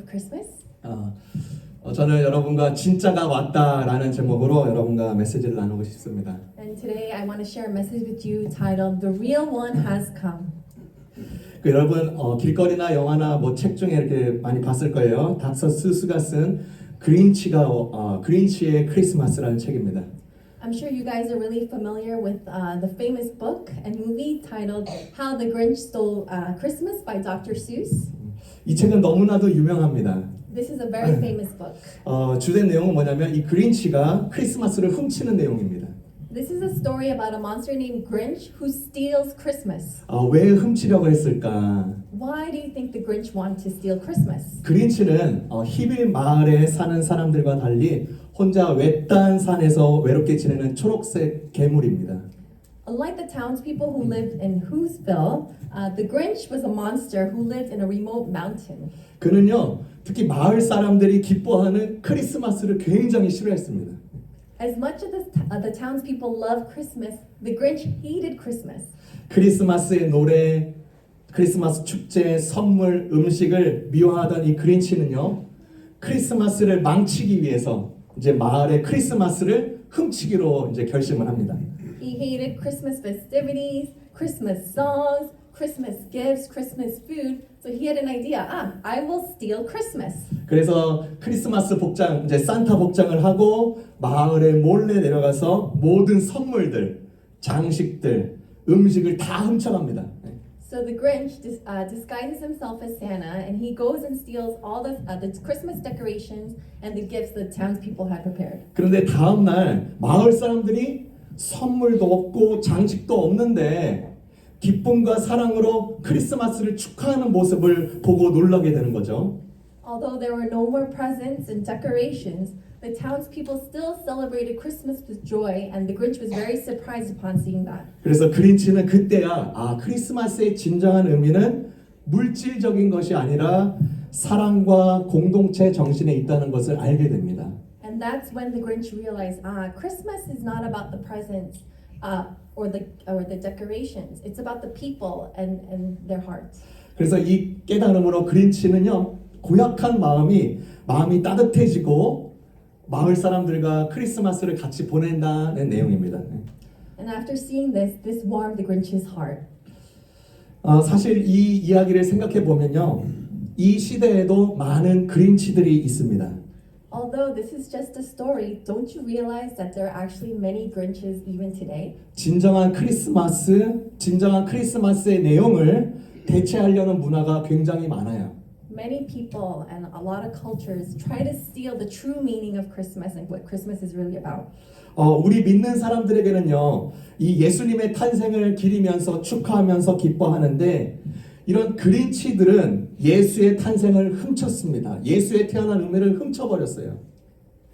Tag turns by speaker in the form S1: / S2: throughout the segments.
S1: of Christmas?
S2: 저는 여러분과 진짜가 왔다라는 제목으로 여러분과 메시지를 나누고 싶습니다.
S1: And today I want to share a message with you titled The Real One Has Come.
S2: 여러분 길거리나 영화나 뭐 책 중에 이렇게 많이 봤을 거예요. 닥터 스스가 쓴 그린치의 크리스마스라는 책입니다.
S1: I'm sure you guys are really familiar with the famous book and movie titled How the Grinch Stole Christmas by Dr. Seuss.
S2: 이 책은 너무나도 유명합니다.
S1: This is a very famous book.
S2: 주된 내용은 뭐냐면 이 그린치가 크리스마스를 훔치는 내용입니다.
S1: This is a story about a monster named Grinch who steals Christmas.
S2: 왜 훔치려고 했을까?
S1: Why do you think the Grinch wanted to steal Christmas?
S2: 그린치는 히빌 마을에 사는 사람들과 달리 혼자 외딴 산에서 외롭게 지내는 초록색 괴물입니다.
S1: Unlike the townspeople who lived in Whoville, the Grinch was a monster who lived in a remote mountain.
S2: 그는요, 특히 마을 사람들이 기뻐하는 크리스마스를 굉장히 싫어했습니다.
S1: As much as the townspeople loved Christmas, the Grinch hated Christmas.
S2: 크리스마스의 노래, 크리스마스 축제, 선물, 음식을 미워하던 이 그린치는요, 크리스마스를 망치기 위해서 이제 마을의 크리스마스를 훔치기로 이제 결심을 합니다.
S1: He hated Christmas festivities, Christmas songs, Christmas gifts, Christmas food. So he had an idea. I will steal Christmas.
S2: 그래서 크리스마스 복장, 이제 산타 복장을 하고 마을에 몰래 내려가서 모든 선물들, 장식들, 음식을 다 훔쳐갑니다.
S1: So the Grinch disguises himself as Santa, and he goes and steals all the Christmas decorations and the gifts the townspeople had prepared.
S2: 그런데 다음 날 마을 사람들이 선물도 없고 장식도 없는데 기쁨과 사랑으로 크리스마스를 축하하는 모습을 보고 놀라게 되는 거죠.
S1: Although there were no more presents and decorations, the townspeople still celebrated Christmas with joy, and the Grinch was very surprised upon seeing that.
S2: 그래서 그린치는 그때야 크리스마스의 진정한 의미는 물질적인 것이 아니라 사랑과 공동체 정신에 있다는 것을 알게 됩니다.
S1: And that's when the Grinch realized, Christmas is not about the presents or the decorations. It's about the people and their hearts.
S2: 그래서 이 깨달음으로 그린치는요, 고약한 마음이 따뜻해지고 마을 사람들과 크리스마스를 같이 보낸다는 내용입니다.
S1: And after seeing this warmed the Grinch's heart.
S2: 사실 이 이야기를 생각해 보면요, 이 시대에도 많은 그린치들이 있습니다.
S1: Although this is just a story, don't you realize that there are actually many Grinches even today?
S2: 진정한 크리스마스의 내용을 대체하려는 문화가 굉장히 많아요.
S1: Many people and a lot of cultures try to steal the true meaning of Christmas and what Christmas is really about.
S2: 우리 믿는 사람들에게는요, 이 예수님의 탄생을 기리면서 축하하면서 기뻐하는데 이런 그린치들은 예수의 탄생을 훔쳤습니다. 예수의 태어난 의미를 훔쳐버렸어요.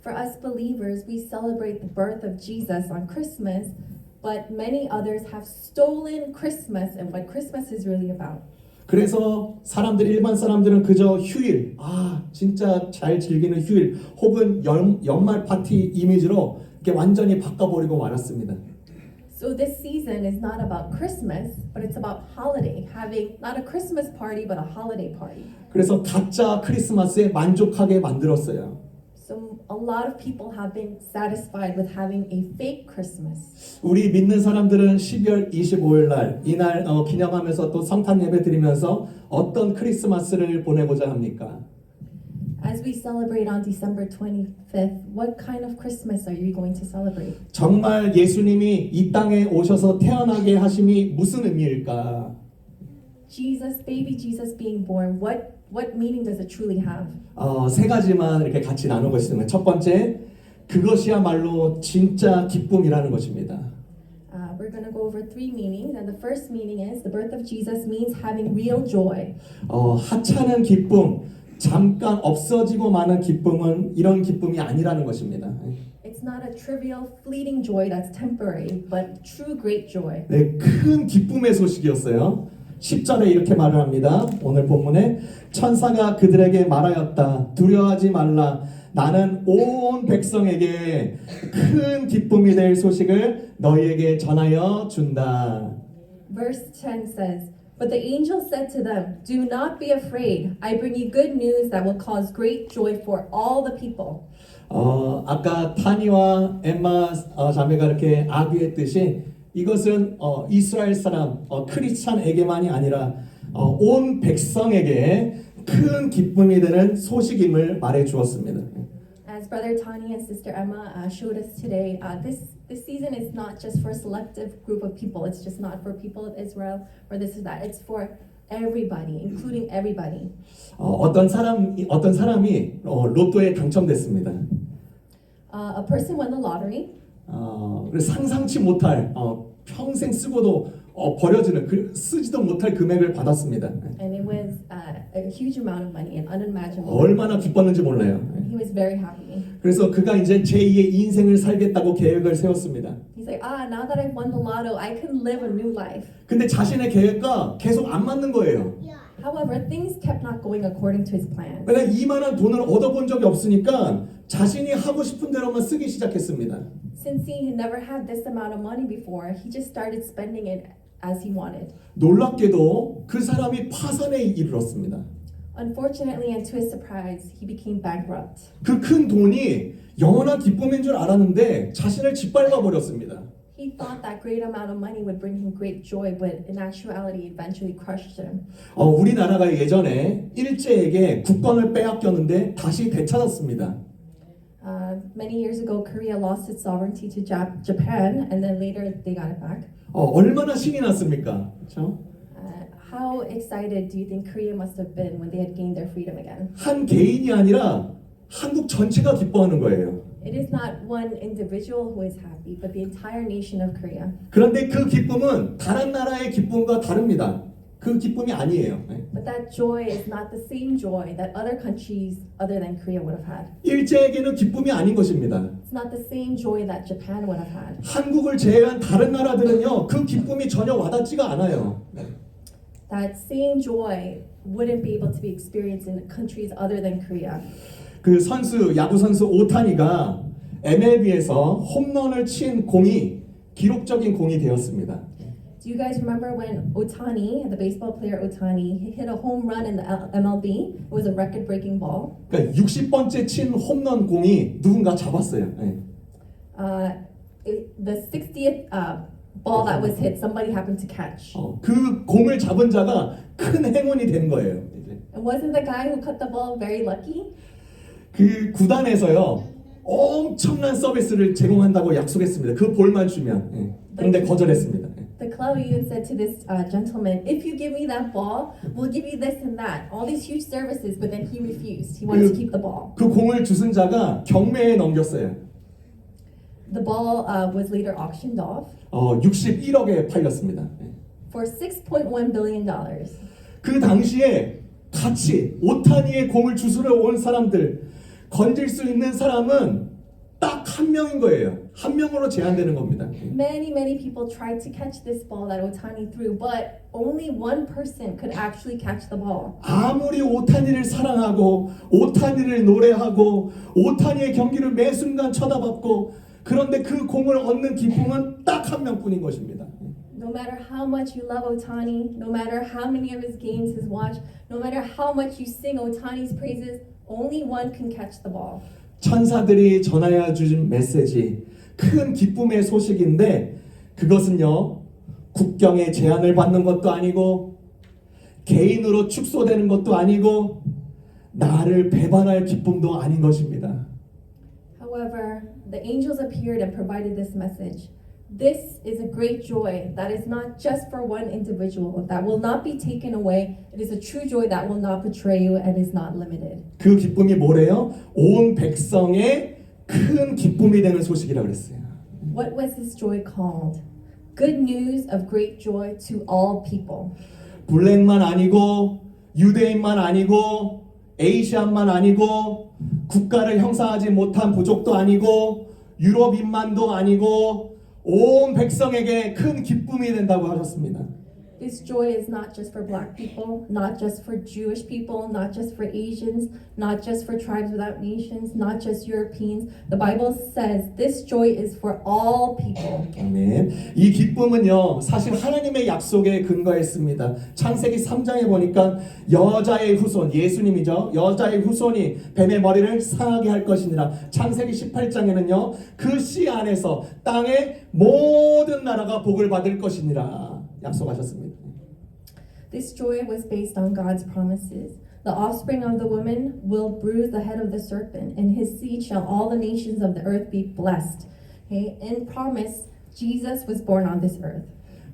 S1: For us believers, we celebrate the birth of Jesus on Christmas, but many others have stolen Christmas and what Christmas is really about.
S2: 그래서 일반 사람들은 그저 휴일, 진짜 잘 즐기는 휴일, 혹은 연말 파티 이미지로 이렇게 완전히 바꿔버리고 말았습니다.
S1: So this season is not about Christmas, but it's about holiday, having not a Christmas party, but a holiday party.
S2: 그래서 가짜 크리스마스에 만족하게 만들었어요.
S1: So a lot of people have been satisfied with having a fake Christmas.
S2: 우리 믿는 사람들은 12월 25일 날 이날 기념하면서 또 성탄 예배 드리면서 어떤 크리스마스를 보내고자 합니까?
S1: As we celebrate on December 25th, what kind of Christmas are you going to celebrate?
S2: 정말 예수님이 이 땅에 오셔서 태어나게 하심이 무슨 의미일까?
S1: Baby Jesus being born, what meaning does it truly have?
S2: 세 가지만 이렇게 같이 나누고 있습니다. 첫 번째, 그것이야말로 진짜 기쁨이라는 것입니다.
S1: We're going to go over three meanings, and the first meaning is the birth of Jesus means having real joy.
S2: 하찮은 기쁨, 잠깐 없어지고 마는 기쁨은 이런 기쁨이 아니라는 것입니다.
S1: It's not a trivial, fleeting joy that's temporary, but true great joy.
S2: 네, 큰 기쁨의 소식이었어요. 10절에 이렇게 말을 합니다. 오늘 본문에 천사가 그들에게 말하였다. 두려워하지 말라. 나는 온 백성에게 큰 기쁨이 될 소식을 너희에게 전하여 준다.
S1: Verse 10 says, But the angel said to them, "Do not be afraid. I bring you good news that will cause great joy for all the people."
S2: 아까 타니와 엠마 자매가 이렇게 아귀했듯이 이것은 이스라엘 사람 크리스찬에게만이 아니라 온 백성에게 큰 기쁨이 되는 소식임을 말해 주었습니다.
S1: As Brother Tani and Sister Emma showed us today, this season is not just for a selective group of people. It's just not for people of Israel or this or that. It's for everybody, including everybody.
S2: 어떤 사람이 로또에 당첨됐습니다.
S1: A person won the lottery.
S2: 그래서 상상치 못할 평생 쓰고도 버려지는 쓰지도 못할 금액을 받았습니다.
S1: And it was a huge amount of money, an unimaginable.
S2: 얼마나 기뻤는지 몰라요.
S1: He was very happy.
S2: 그래서 그가 이제 제2의 인생을 살겠다고 계획을 세웠습니다.
S1: He's like, now that I've won the lotto, I can live a new life.
S2: 근데 자신의 계획과 계속 안 맞는 거예요.
S1: However, things kept not going according to his plan.
S2: 왜냐 이만한 돈을 얻어본 적이 없으니까 자신이 하고 싶은 대로만 쓰기 시작했습니다.
S1: Since he had never had this amount of money before, he just started spending it as he wanted.
S2: 놀랍게도 그 사람이 파산에 이르렀습니다.
S1: Unfortunately, and to his surprise, he became bankrupt.
S2: 그 큰 돈이 영원한 기쁨인 줄 알았는데 자신을 짓밟아 버렸습니다.
S1: He thought that great amount of money would bring him great joy, but in actuality, it eventually crushed him.
S2: 우리나라가 예전에 일제에게 국권을 빼앗겼는데 다시 되찾았습니다.
S1: Many years ago, Korea lost its sovereignty to Japan, and then later they got it back.
S2: 얼마나 신이 났습니까? 그렇죠?
S1: How excited do you think Korea must have been when they had gained their freedom again?
S2: 한 개인이 아니라 한국 전체가 기뻐하는 거예요.
S1: It is not one individual who is happy, but the entire nation of Korea.
S2: 그런데 그 기쁨은 다른 나라의 기쁨과 다릅니다. 그 기쁨이 아니에요.
S1: But that joy is not the same joy that other countries other than Korea would have had.
S2: 일제에게는 기쁨이 아닌 것입니다.
S1: It's not the same joy that Japan would have had.
S2: 한국을 제외한 다른 나라들은요, 그 기쁨이 전혀 와닿지가 않아요.
S1: That same joy wouldn't be able to be experienced in countries other than Korea.
S2: 그 야구 선수 오타니가 MLB에서 홈런을 친 공이 기록적인 공이 되었습니다.
S1: Do you guys remember when Ohtani, the baseball player Ohtani, he hit a home run in the MLB? It was a record-breaking ball.
S2: 그러니까 60번째 친 홈런 공이 누군가 잡았어요.
S1: The 60th ball that was hit, somebody happened to catch.
S2: 그 공을 잡은 자가 큰 행운이 된 거예요.
S1: And wasn't the guy who caught the ball very lucky?
S2: 그 구단에서요 엄청난 서비스를 제공한다고 약속했습니다. 그 볼만 주면. 그런데 거절했습니다.
S1: The club even said to this gentleman, "If you give me that ball, we'll give you this and that, all these huge services." But then he refused. He wanted to keep the ball.
S2: 그 공을 주신 자가 경매에 넘겼어요.
S1: The ball was later auctioned off
S2: 61억에 팔렸습니다.
S1: for $6.1 billion.
S2: 그 당시에 같이 오타니의 공을 주스러 온 사람들 건질 수 있는 사람은 딱 한 명인 거예요. 한 명으로 제한되는 겁니다.
S1: Many people tried to catch this ball that Ohtani threw, but only one person could actually catch the ball.
S2: 아무리 오타니를 사랑하고 오타니를 노래하고 오타니의 경기를 매 순간 쳐다봤고 그런데 그 공을 얻는 기쁨은 딱 한 명뿐인 것입니다.
S1: No matter how much you love Ohtani, no matter how many of his games he's watched, no matter how much you sing Ohtani's praises, only one can catch the ball.
S2: 천사들이 전하여 주신 메시지 큰 기쁨의 소식인데 그것은요 국경의 제한을 받는 것도 아니고 개인으로 축소되는 것도 아니고 나를 배반할 기쁨도 아닌 것입니다.
S1: However, the angels appeared and provided this message. This is a great joy that is not just for one individual, that will not be taken away. It is a true joy that will not betray you and is not limited.
S2: 그 기쁨이 뭐래요? 온 백성의 큰 기쁨이 되는 소식이라고 그랬어요.
S1: What was this joy called? Good news of great joy to all people.
S2: 블랙만 아니고 유대인만 아니고 에이시안만 아니고 국가를 형성하지 못한 부족도 아니고 유럽인만도 아니고 온 백성에게 큰 기쁨이 된다고 하셨습니다.
S1: This joy is not just for black people, not just for Jewish people, not just for Asians, not just for tribes without nations, not just Europeans. The Bible says this joy is for all people.
S2: 아멘. 이 기쁨은요, 사실 하나님의 약속에 근거했습니다. 창세기 3장에 보니까 여자의 후손, 예수님이죠. 여자의 후손이 뱀의 머리를 상하게 할 것이니라. 창세기 18장에는요, 그 씨 안에서 땅의 모든 나라가 복을 받을 것이니라 약속하셨습니다.
S1: This joy was based on God's promises. The offspring of the woman will bruise the head of the serpent, and his seed shall all the nations of the earth be blessed. Okay? In promise, Jesus was born on this earth.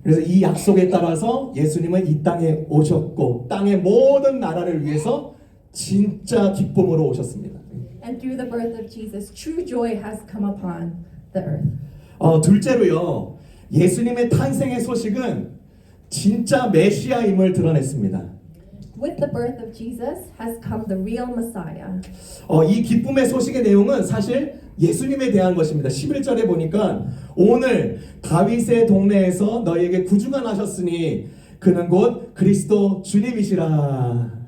S2: 그래서 이 약속에 따라서 예수님은 이 땅에 오셨고 땅의 모든 나라를 위해서 진짜 기쁨으로 오셨습니다.
S1: And through the birth of Jesus, true joy has come upon the earth.
S2: 둘째로요, 예수님의 탄생의 소식은 진짜 메시아임을 드러냈습니다.
S1: With the birth of Jesus has come the real Messiah.
S2: 이 기쁨의 소식의 내용은 사실 예수님에 대한 것입니다. 11절에 보니까 오늘 다윗의 동네에서 너희에게 구주가 나셨으니 그는 곧 그리스도 주님이시라.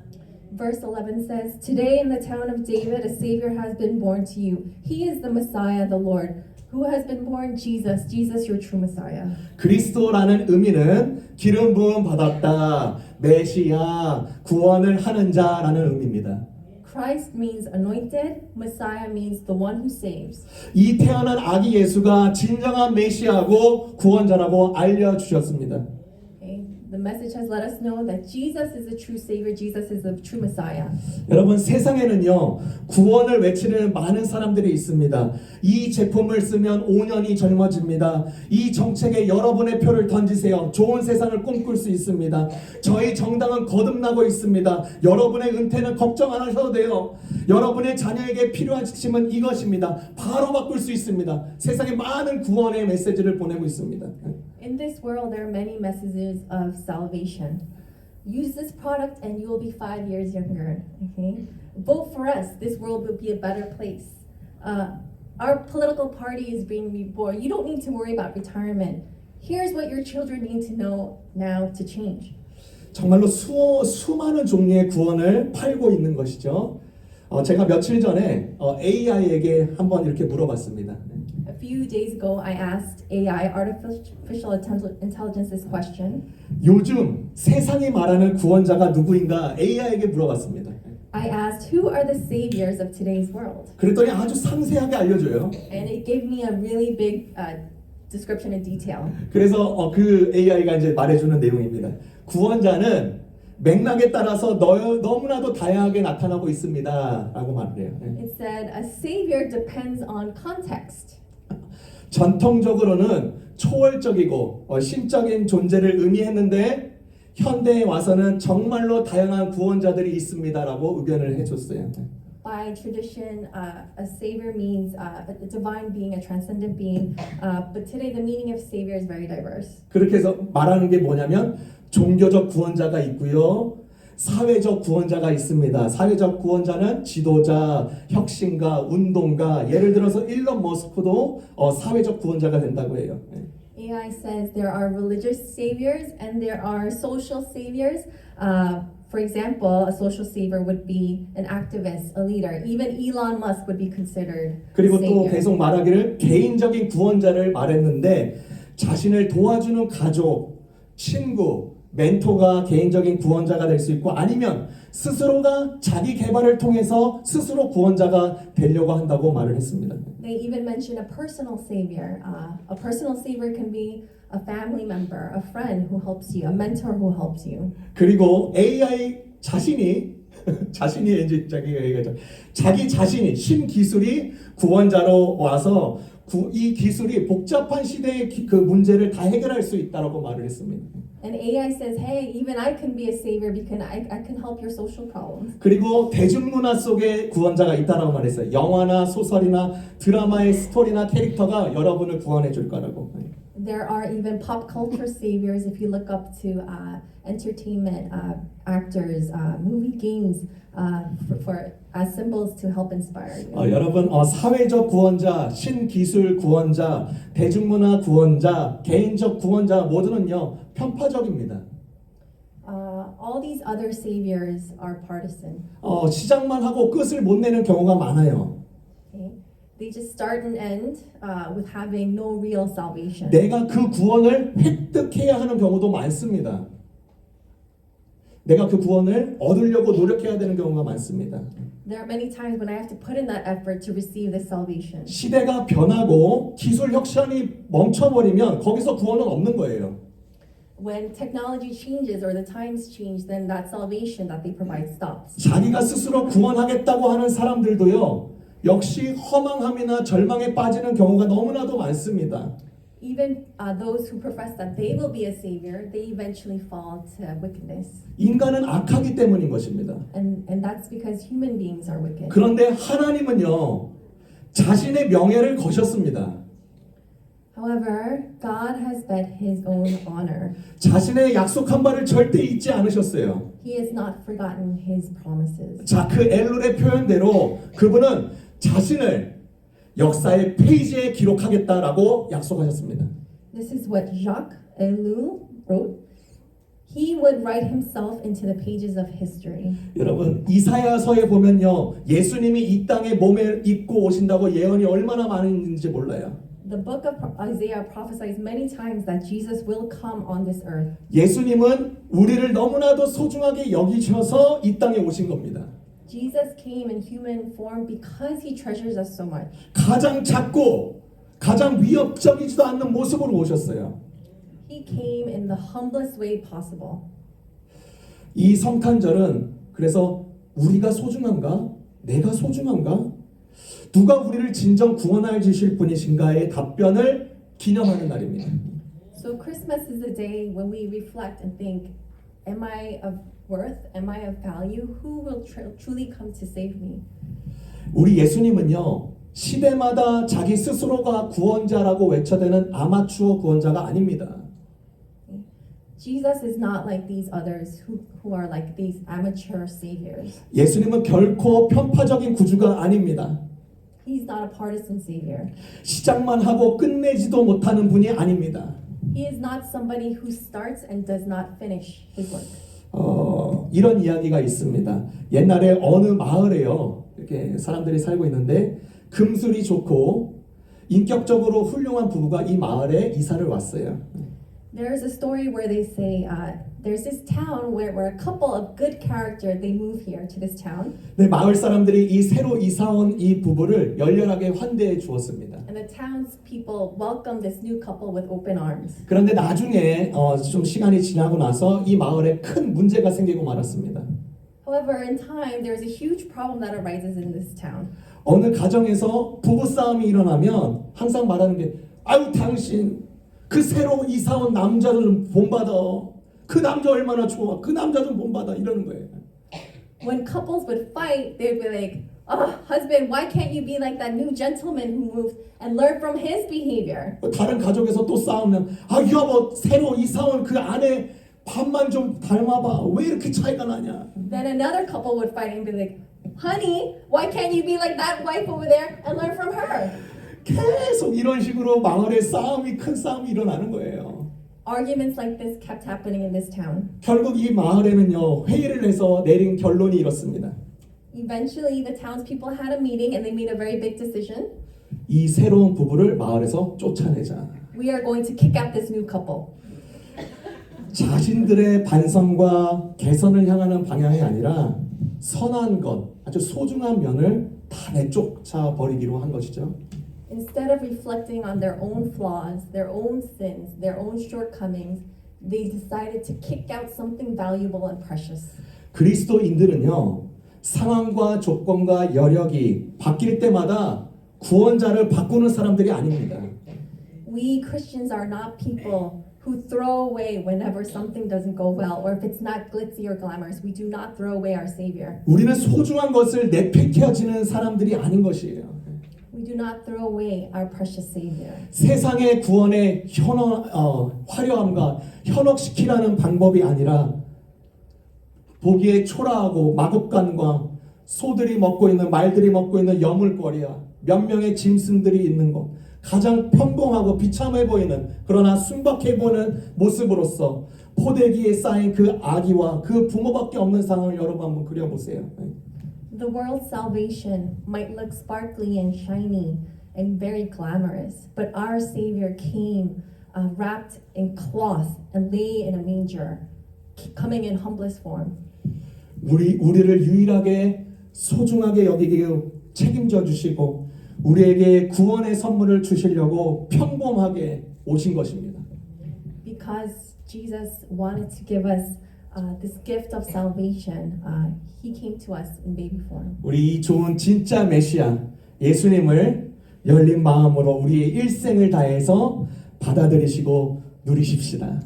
S1: Verse 11 says, Today in the town of David a Savior has been born to you. He is the Messiah, the Lord. Who has been born? Jesus. Jesus, your true Messiah.
S2: 그리스도라는 의미는 기름 부음 받았다, 메시아, 구원을 하는 자라는 의미입니다.
S1: Christ means anointed. Messiah means the one who saves.
S2: 이 태어난 아기 예수가 진정한 메시아고 구원자라고 알려주셨습니다.
S1: Okay? The message has let us know that Jesus is the true Savior. Jesus is the true Messiah.
S2: 여러분, 세상에는요 구원을 외치는 많은 사람들이 있습니다. 이 제품을 쓰면 5년이 젊어집니다. 이 정책에 여러분의 표를 던지세요. 좋은 세상을 꿈꿀 수 있습니다. 저희 정당은 거듭나고 있습니다. 여러분의 은퇴는 걱정 안 하셔도 돼요. 여러분의 자녀에게 필요한 지침은 이것입니다. 바로 바꿀 수 있습니다. 세상에 많은 구원의 메시지를 보내고 있습니다.
S1: In this world, there are many messages of salvation. Use this product and you will be 5 years younger. Okay? Vote for us. This world will be a better place. Our political party is being reborn. You don't need to worry about retirement. Here's what your children need to know now to change.
S2: 정말로 수많은 종류의 구원을 팔고 있는 것이죠. 제가 며칠 전에 AI에게 한번 이렇게 물어봤습니다.
S1: A few days ago, I asked AI, artificial intelligence, this question.
S2: 요즘 세상이 말하는 구원자가 누구인가 AI에게 물어봤습니다.
S1: I asked, who are the saviors of today's world?
S2: 그랬더니 아주 상세하게 알려줘요.
S1: And it gave me a really big description in detail.
S2: 그래서 그 AI가 이제 말해주는 내용입니다. 구원자는 맥락에 따라서 너무나도 다양하게 나타나고 있습니다. 라고 말을 해요.
S1: It said, a savior depends on context.
S2: 전통적으로는 초월적이고 신적인 존재를 의미했는데 현대에 와서는 정말로 다양한 구원자들이 있습니다라고 의견을 해줬어요.
S1: By tradition, a savior means a divine being, a transcendent being. But today, the meaning of savior is very diverse.
S2: 그렇게 해서 말하는 게 뭐냐면 종교적 구원자가 있고요. 사회적 구원자가 있습니다. 사회적 구원자는 지도자, 혁신가, 운동가, 예를 들어서 일론 머스크도 사회적 구원자가 된다고 해요.
S1: AI says there are religious saviors and there are social saviors. For example, a social savior would be an activist, a leader. Even Elon Musk would be considered
S2: 그리고 또
S1: savior.
S2: 계속 말하기를 개인적인 구원자를 말했는데 자신을 도와주는 가족, 친구, 멘토가 개인적인 구원자가 될 수 있고 아니면 스스로가 자기 개발을 통해서 스스로 구원자가 되려고 한다고 말을 했습니다.
S1: They even mention a personal savior. A personal savior can be a family member, a friend who helps you, a mentor who helps you.
S2: 그리고 AI 자신이 이제 자기 자신이 신기술이 구원자로 와서 이 기술이 복잡한 시대의 그 문제를 다 해결할 수 있다라고 말을 했습니다.
S1: And AI says, hey, even I can be a savior because I can help your social problems.
S2: 그리고 대중문화 속에 구원자가 있다라고 말했어요. 영화나 소설이나 드라마의 스토리나 캐릭터가 여러분을 구원해 줄 거라고.
S1: There are even pop culture saviors if you look up to entertainment actors, movie games as symbols to help inspire you.
S2: 여러분 사회적 구원자, 신기술 구원자, 대중문화 구원자, 개인적 구원자 모두는요 편파적입니다.
S1: all these other saviors are partisan.
S2: 시작만 하고 끝을 못 내는 경우가 많아요.
S1: Okay? They just start and end with having no real salvation.
S2: 내가 그 구원을 획득해야 하는 경우도 많습니다. 내가 그 구원을 얻으려고 노력해야 되는 경우가 많습니다.
S1: There are many times when I have to put in that effort to receive this salvation.
S2: 시대가 변하고 기술 혁신이 멈춰버리면 거기서 구원은 없는 거예요.
S1: When technology changes or the times change, then that salvation that they provide stops.
S2: 자기가 스스로 구원하겠다고 하는 사람들도요. 역시 허망함이나 절망에 빠지는 경우가 너무나도 많습니다.
S1: Even those who profess that they will be a savior, they eventually fall to wickedness.
S2: 인간은 악하기 때문인 것입니다.
S1: And that's because human beings are wicked.
S2: 그런데 하나님은요. 자신의 명예를 거셨습니다.
S1: However, God has bet his own honor.
S2: 자신의 약속한 바를 절대 잊지 않으셨어요.
S1: He has not forgotten his promises.
S2: 자, 그 엘룰의 표현대로 그분은 자신을 역사의 페이지에 기록하겠다라고 약속하셨습니다.
S1: This is what Jacques Ellul wrote. He would write himself into the pages of history.
S2: 여러분, 이사야서에 보면요. 예수님이 이 땅에 몸을 입고 오신다고 예언이 얼마나 많은지 몰라요.
S1: The book of Isaiah prophesies many times that Jesus will come on this earth.
S2: 예수님은 우리를 너무나도 소중하게 여기셔서 이 땅에 오신 겁니다.
S1: Jesus came in human form because he treasures us so much.
S2: 가장 작고 가장 위협적이지도 않는 모습으로 오셨어요.
S1: He came in the humblest way possible.
S2: 이 성탄절은 그래서 우리가 소중한가? 내가 소중한가? 누가 우리를 진정 구원하여 주실 분이신가의 답변을 기념하는 날입니다.
S1: So Christmas is the day when we reflect and think, am I of worth? Am I of value? Who will truly come to save me?
S2: 우리 예수님은요. 시대마다 자기 스스로가 구원자라고 외쳐대는 아마추어 구원자가 아닙니다.
S1: Jesus is not like these others who are like these amateur saviors.
S2: 예수님은 결코 편파적인 구주가 아닙니다.
S1: He's not a partisan savior.
S2: 시작만 하고 끝내지도 못하는 분이 아닙니다.
S1: He is not somebody who starts and does not finish his work.
S2: 이런 이야기가 있습니다. 옛날에 어느 마을에요. 이렇게 사람들이 살고 있는데 금술이 좋고 인격적으로 훌륭한 부부가 이 마을에 이사를 왔어요.
S1: There's a story where they say there's this town where a couple of good character they move here to this town.
S2: 네, 마을 사람들이 이 새로 이사 온 이 부부를 열렬하게 환대해 주었습니다.
S1: And the townspeople welcomed this new couple with open arms.
S2: 그런데 나중에 좀 시간이 지나고 나서 이 마을에 큰 문제가 생기고 말았습니다.
S1: However, in time, there's a huge problem that arises in this town.
S2: 어느 가정에서 부부 싸움이 일어나면 항상 말하는 게 아유 당신 그 새로 이사 온 남자 좀 본받아. 그 남자 얼마나 좋아. 그 남자 좀 본받아. 이러는 거예요.
S1: When couples would fight, they'd be like, husband, why can't you be like that new gentleman who moved and learn from his behavior?
S2: 다른 가족에서 또 싸우면 여보 새로 이사 온 그 아내 밥만 좀 닮아봐. 왜 이렇게 차이가 나냐.
S1: Then another couple would fight and be like, honey, why can't you be like that wife over there and learn from her?
S2: 계속 이런 식으로 마을에 싸움이 큰 싸움이 일어나는 거예요.
S1: Arguments like this kept happening in this town.
S2: 결국 이 마을에는요 회의를 해서 내린 결론이 이렇습니다.
S1: Eventually, the townspeople had a meeting and they made a very big decision.
S2: 이 새로운 부부를 마을에서 쫓아내자.
S1: We are going to kick out this new couple.
S2: 자신들의 반성과 개선을 향하는 방향이 아니라 선한 것, 아주 소중한 면을 다 내쫓아 버리기로 한 것이죠.
S1: Instead of reflecting on their own flaws, their own sins, their own shortcomings, they decided to kick out something valuable and precious.
S2: 그리스도인들은요 상황과 조건과 여력이 바뀔 때마다 구원자를 바꾸는 사람들이 아닙니다.
S1: We Christians are not people who throw away whenever something doesn't go well or if it's not glitzy or glamorous. We do not throw away our Savior.
S2: 우리는 소중한 것을 내팽개치는 사람들이 아닌 것이에요.
S1: We do not throw away our precious Savior.
S2: 세상의 구원의 화려함과 현혹시키라는 방법이 아니라 보기에 초라하고 마곡간과 소들이 먹고 있는 말들이 먹고 있는 여물거리야 몇 명의 짐승들이 있는 것 가장 평범하고 비참해 보이는 그러나 순박해 보이는 모습으로서 포대기에 쌓인 그 아기와 그 부모밖에 없는 상황을 여러분 한번 그려보세요.
S1: The world's salvation might look sparkly and shiny and very glamorous, but our Savior came wrapped in cloth and lay in a manger, coming in humblest form.
S2: 우리를 유일하게 소중하게 여기게 책임져 주시고 우리에게 구원의 선물을 주시려고 평범하게 오신 것입니다.
S1: Because Jesus wanted to give us this gift of salvation, He came to us in baby form.
S2: 우리 이 좋은 진짜 메시아 예수님을 열린 마음으로 우리의 일생을 다해서 받아들이시고 누리십시다.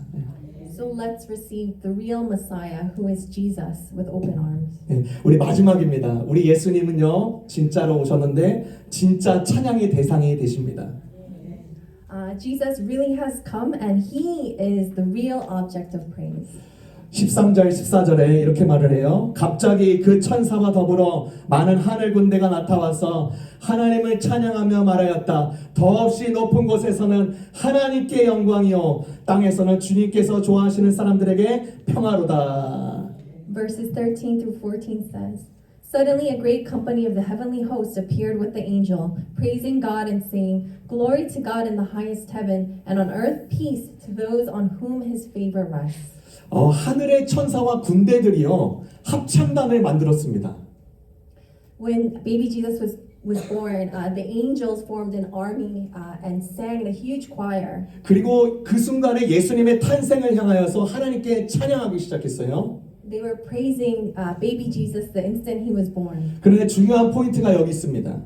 S1: So let's receive the real Messiah, who is Jesus, with open arms.
S2: 우리 마지막입니다. 우리 예수님은요 진짜로 오셨는데 진짜 찬양의 대상이 되십니다.
S1: Jesus really has come, and He is the real object of praise.
S2: 13절 14절에 이렇게 말을 해요. 갑자기 그 천사와 더불어 많은 하늘 군대가 나타와서 하나님을 찬양하며 말하였다. 더없이 높은 곳에서는 하나님께 영광이요 땅에서는 주님께서 좋아하시는 사람들에게 평화로다.
S1: Verses 13 through 14 says, Suddenly a great company of the heavenly host appeared with the angel, praising God and saying, Glory to God in the highest heaven, and on earth peace to those on whom His favor rests.
S2: 하늘의 천사와 군대들이요 합창단을 만들었습니다.
S1: When baby Jesus was born, the angels formed an army and sang a huge choir.
S2: 그리고 그 순간에 예수님의 탄생을 향하여서 하나님께 찬양하기 시작했어요.
S1: They were praising baby Jesus the instant He was born.
S2: 그런데 중요한 포인트가 여기 있습니다.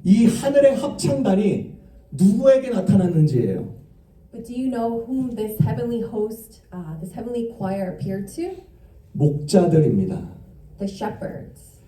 S2: 이 하늘의 합창단이 누구에게 나타났는지예요.
S1: But do you know whom this heavenly host, this heavenly choir appeared to?
S2: 목자들입니다.
S1: The shepherds.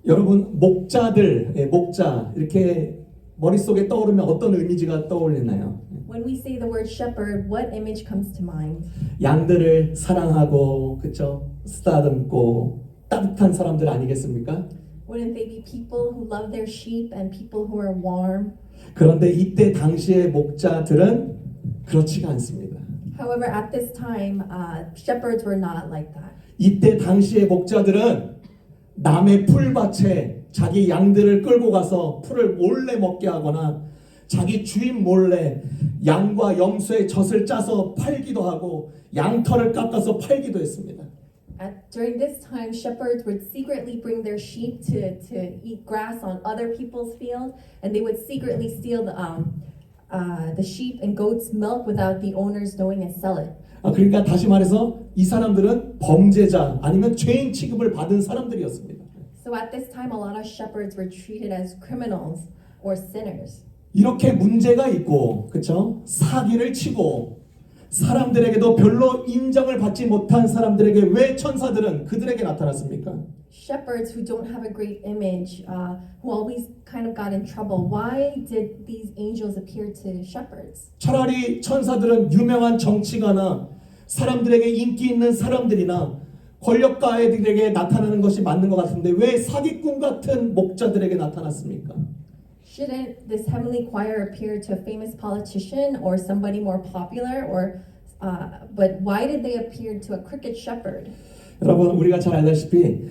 S2: 여러분 목자들, 목자 이렇게 머릿속에 떠오르면 어떤 이미지가 떠올리나요?
S1: When we say the word shepherd, what image comes to mind?
S2: 양들을 사랑하고 그쵸? 쓰다듬고 따뜻한 사람들 아니겠습니까?
S1: Wouldn't they be people who love their sheep and people who are warm?
S2: 그런데 이때 당시의 목자들은 그렇지가 않습니다.
S1: However, at this time, shepherds were not like that.
S2: 이때 당시의 목자들은 남의 풀밭에 자기 양들을 끌고 가서 풀을 몰래 먹게 하거나 자기 주인 몰래 양과 염소의 젖을 짜서 팔기도 하고 양털을 깎아서 팔기도 했습니다.
S1: During this time, shepherds would secretly bring their sheep to eat grass on other people's fields, and they would secretly steal the sheep and goats' milk without the owners knowing and sell it.
S2: 그러니까 다시 말해서 이 사람들은 범죄자 아니면 죄인 취급을 받은 사람들이었습니다.
S1: So at this time, a lot of shepherds were treated as criminals or sinners.
S2: 이렇게 문제가 있고, 그렇죠? 사기를 치고 사람들에게도 별로 인정을 받지 못한 사람들에게 왜 천사들은 그들에게 나타났습니까?
S1: Shepherds who don't have a great image, who always kind of got in trouble. Why did these angels appear to shepherds?
S2: 차라리 천사들은 유명한 정치가나 사람들에게 인기 있는 사람들이나 권력가들에게 나타나는 것이 맞는 것 같은데 왜 사기꾼 같은 목자들에게 나타났습니까?
S1: Shouldn't this heavenly choir appear to a famous politician or somebody more popular? But why did they appear to a crooked shepherd?
S2: 여러분 우리가 잘 알다시피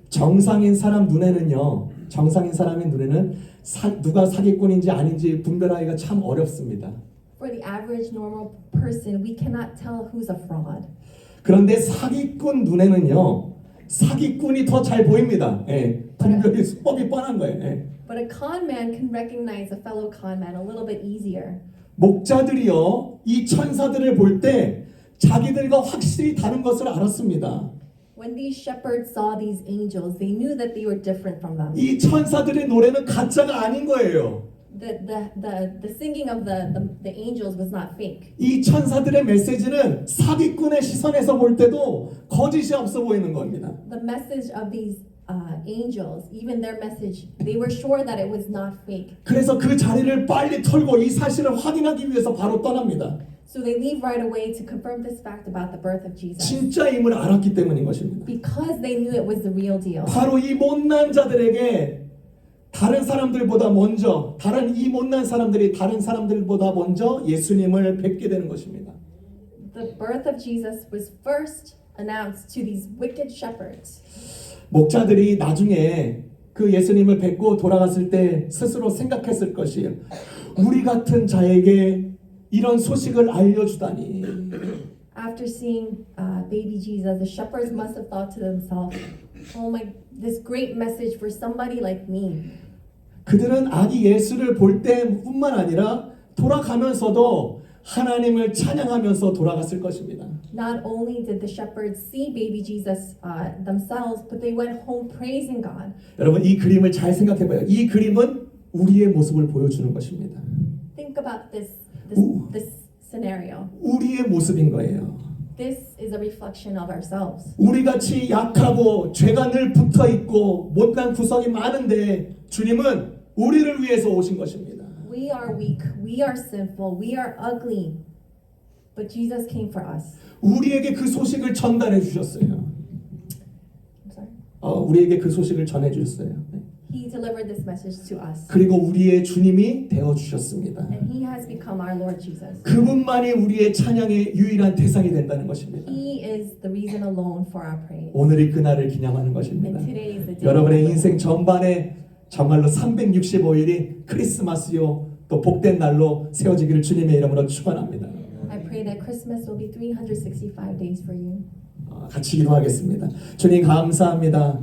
S2: 정상인 사람 눈에는요, 정상인 사람의 눈에는 누가 사기꾼인지 아닌지 분별하기가 참 어렵습니다.
S1: For the average normal person, we cannot tell who's a fraud.
S2: 그런데 사기꾼 눈에는요, 사기꾼이 더 잘 보입니다. 분별이 수법이 뻔한 거예요.
S1: But a con man can recognize a fellow con man a little bit easier.
S2: 목자들이요, 이 천사들을 볼 때 자기들과 확실히 다른 것을 알았습니다.
S1: When these shepherds saw these angels, they knew that they were different from them.
S2: 이 천사들의 노래는 가짜가 아닌 거예요.
S1: The singing of the angels was not fake.
S2: 이 천사들의 메시지는 사기꾼의 시선에서 볼 때도 거짓이 없어 보이는 겁니다.
S1: The message of these angels, even their message, they were sure that it was not fake.
S2: 그래서 그 자리를 빨리 털고 이 사실을 확인하기 위해서 바로 떠납니다.
S1: So they leave right away to confirm this fact about the birth of Jesus.
S2: 진짜임을 알았기 때문인 것입니다.
S1: Because they knew it was the real deal.
S2: 바로 이 못난 자들에게 다른 사람들보다 먼저 이 못난 사람들이 다른 사람들보다 먼저 예수님을 뵙게 되는 것입니다.
S1: the birth of Jesus was first announced to these wicked shepherds.
S2: 목자들이 나중에 그 예수님을 뵙고 돌아갔을 때 스스로 생각했을 것이에요. 우리 같은 자에게 이런 소식을 알려주다니.
S1: After seeing baby Jesus, the shepherds must have thought to themselves, "Oh my, this great message for somebody like me."
S2: 그들은 아기 예수를 볼 때뿐만 아니라 돌아가면서도 하나님을 찬양하면서 돌아갔을 것입니다.
S1: Not only did the shepherds see baby Jesus themselves, but they went home praising God.
S2: 여러분 이 그림을 잘 생각해봐요. 이 그림은 우리의 모습을 보여주는 것입니다.
S1: Think about
S2: Ooh.
S1: this scenario.
S2: 우리의 모습인 거예요.
S1: This is a reflection of ourselves.
S2: 우리 같이 약하고 죄가 늘 붙어 있고 못난 구성이 많은데 주님은 우리를 위해서 오신 것입니다.
S1: We are weak, we are sinful, we are ugly, but Jesus came for us.
S2: 우리에게 그 소식을 전달해 주셨어요.
S1: I'm sorry.
S2: 우리에게 그 소식을 전해 주셨어요. 네.
S1: He delivered this message to us,
S2: 그리고 우리의 주님이 되어 주셨습니다.
S1: and He has become our Lord Jesus.
S2: 그분만이 우리의 찬양의 유일한 대상이 된다는 것입니다.
S1: He is the reason alone for our praise.
S2: 오늘이 그날을 기념하는 것입니다.
S1: And today is the day.
S2: 여러분의 인생 전반에 정말로 365일이 크리스마스요 또 복된 날로 세워지기를 주님의 이름으로 축원합니다.
S1: I pray that Christmas will be 365 days for you.
S2: 같이 기도하겠습니다. 주님 감사합니다.